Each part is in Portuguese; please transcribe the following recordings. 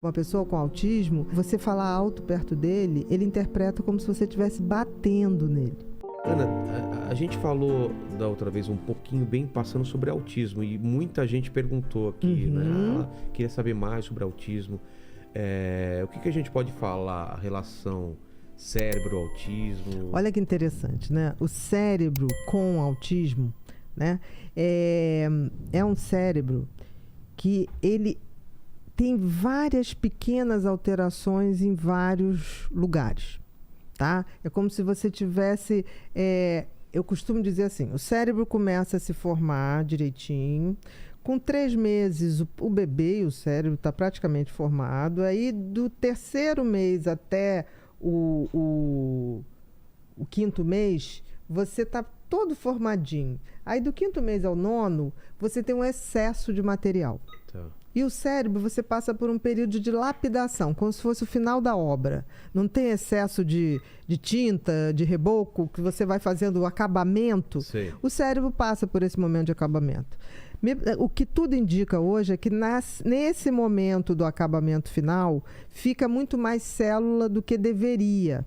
Uma pessoa com autismo, você falar alto perto dele, ele interpreta como se você estivesse batendo nele. Ana, a gente falou da outra vez um pouquinho bem passando sobre autismo e muita gente perguntou aqui, né? Queria saber mais sobre autismo. O que a gente pode falar, a relação cérebro-autismo? Olha que interessante, né? O cérebro com autismo, né? É um cérebro que ele tem várias pequenas alterações em vários lugares, tá? É como se você tivesse... eu costumo dizer assim, o cérebro começa a se formar direitinho, com 3 meses o bebê e o cérebro está praticamente formado, aí do 3º mês até o 5º mês, você está todo formadinho. Aí do 5º mês ao 9º, você tem um excesso de material. Tá. E o cérebro, você passa por um período de lapidação, como se fosse o final da obra. Não tem excesso de tinta, de reboco, que você vai fazendo o acabamento. Sei. O cérebro passa por esse momento de acabamento. O que tudo indica hoje é que nesse momento do acabamento final, fica muito mais célula do que deveria.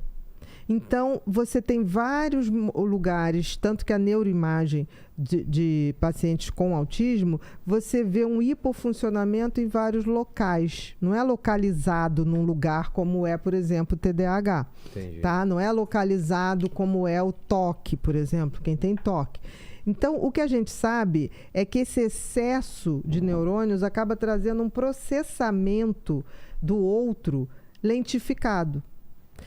Então, você tem vários lugares, tanto que a neuroimagem de pacientes com autismo, você vê um hipofuncionamento em vários locais. Não é localizado num lugar como é, por exemplo, o TDAH. Entendi. Tá? Não é localizado como é o TOC, por exemplo, quem tem TOC. Então, o que a gente sabe é que esse excesso de neurônios acaba trazendo um processamento do outro lentificado.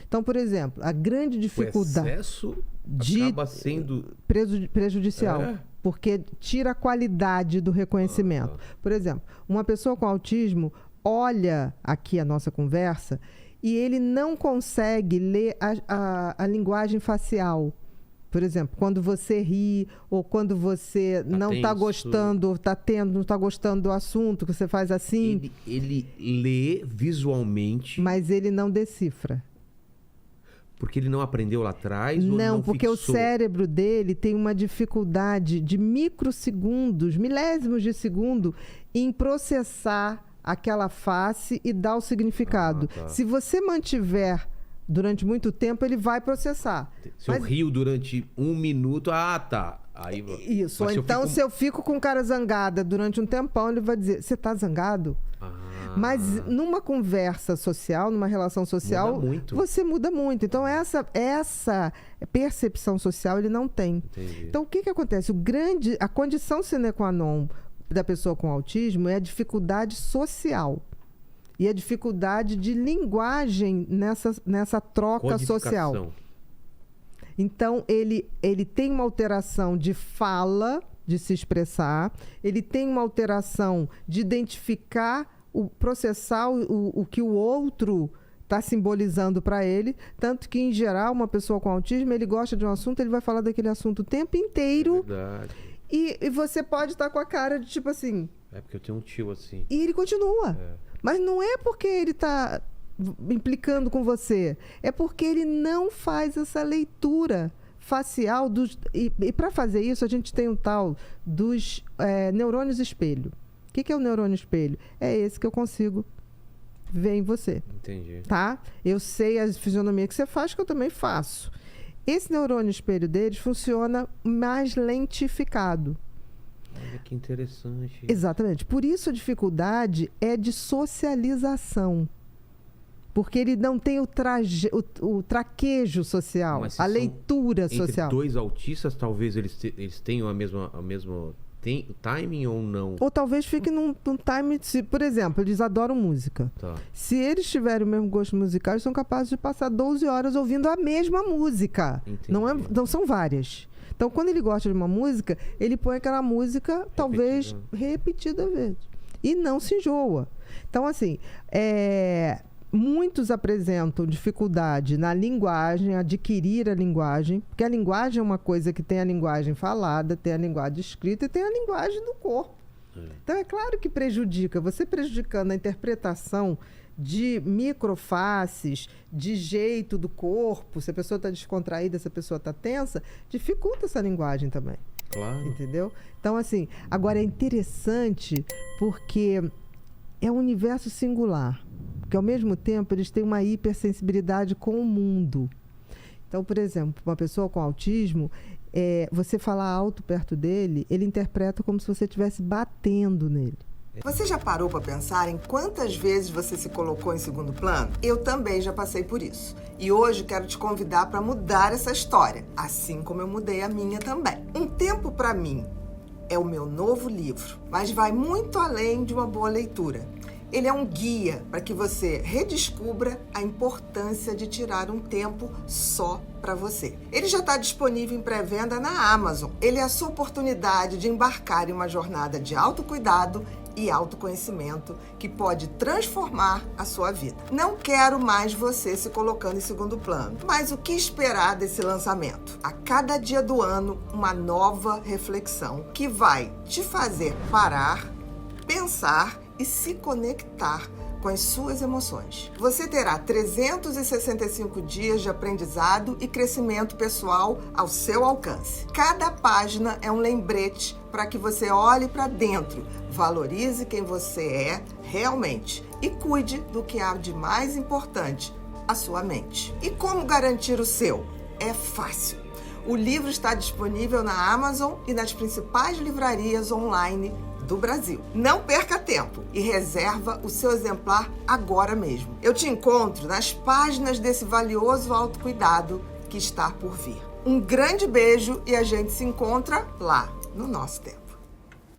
Então, por exemplo, a grande dificuldade... O excesso acaba sendo... prejudicial, porque tira a qualidade do reconhecimento. Por exemplo, uma pessoa com autismo olha aqui a nossa conversa e ele não consegue ler a linguagem facial. Por exemplo, quando você ri ou quando você não está gostando, não está gostando do assunto, que você faz assim... Ele lê visualmente... Mas ele não decifra. Porque ele não aprendeu lá atrás? Ou não porque fixou? o cérebro dele tem uma dificuldade de microsegundos, milésimos de segundo, em processar aquela face e dar o significado. Tá. Se você mantiver durante muito tempo, ele vai processar. Se eu rio durante 1 minuto, tá. Aí, isso, ou então se eu fico com cara zangada durante um tempão, ele vai dizer, você está zangado? Mas numa conversa social, numa relação social, muda muito. Você muda muito. Então, essa percepção social ele não tem. Entendi. Então, o que acontece? A condição sine qua non da pessoa com autismo é a dificuldade social. E a dificuldade de linguagem nessa troca social. Então, ele tem uma alteração de fala, de se expressar, ele tem uma alteração de identificar, processar o que o outro está simbolizando para ele. Tanto que, em geral, uma pessoa com autismo, ele gosta de um assunto, ele vai falar daquele assunto o tempo inteiro. É verdade. E você pode estar com a cara de tipo assim... É porque eu tenho um tio assim. E ele continua. Mas não é porque ele está implicando com você. É porque ele não faz essa leitura facial. E para fazer isso, a gente tem um tal dos neurônios espelho. O que é o neurônio espelho? É esse que eu consigo ver em você. Entendi. Tá? Eu sei a fisionomia que você faz, que eu também faço. Esse neurônio espelho deles funciona mais lentificado. Olha que interessante. Exatamente. Por isso a dificuldade é de socialização. Porque ele não tem o traquejo social, a leitura social. Entre 2 autistas, talvez eles tenham a mesma timing ou não? Ou talvez fique num time... Por exemplo, eles adoram música. Tá. Se eles tiverem o mesmo gosto musical, eles são capazes de passar 12 horas ouvindo a mesma música. Entendi. Não são várias. Então, quando ele gosta de uma música, ele põe aquela música, talvez, repetida vezes. E não se enjoa. Então, assim, muitos apresentam dificuldade na linguagem, adquirir a linguagem, porque a linguagem é uma coisa que tem a linguagem falada, tem a linguagem escrita e tem a linguagem do corpo. Então, é claro que prejudica. Você prejudicando a interpretação de microfaces, de jeito do corpo, se a pessoa está descontraída, se a pessoa está tensa, dificulta essa linguagem também. Claro. Entendeu? Então, assim, agora é interessante porque é um universo singular. porque ao mesmo tempo eles têm uma hipersensibilidade com o mundo. Então, por exemplo, uma pessoa com autismo, você falar alto perto dele, ele interpreta como se você estivesse batendo nele. Você já parou para pensar em quantas vezes você se colocou em segundo plano? Eu também já passei por isso. E hoje quero te convidar para mudar essa história, assim como eu mudei a minha também. Um Tempo para Mim é o meu novo livro, mas vai muito além de uma boa leitura. Ele é um guia para que você redescubra a importância de tirar um tempo só para você. Ele já está disponível em pré-venda na Amazon. Ele é a sua oportunidade de embarcar em uma jornada de autocuidado e autoconhecimento que pode transformar a sua vida. Não quero mais você se colocando em segundo plano, mas o que esperar desse lançamento? A cada dia do ano, uma nova reflexão que vai te fazer parar, pensar e se conectar com as suas emoções. Você terá 365 dias de aprendizado e crescimento pessoal ao seu alcance. Cada página é um lembrete para que você olhe para dentro, valorize quem você é realmente e cuide do que há de mais importante, a sua mente. E como garantir o seu? É fácil. O livro está disponível na Amazon e nas principais livrarias online do Brasil. Não perca tempo e reserva o seu exemplar agora mesmo. Eu te encontro nas páginas desse valioso autocuidado que está por vir. Um grande beijo e a gente se encontra lá no nosso tempo.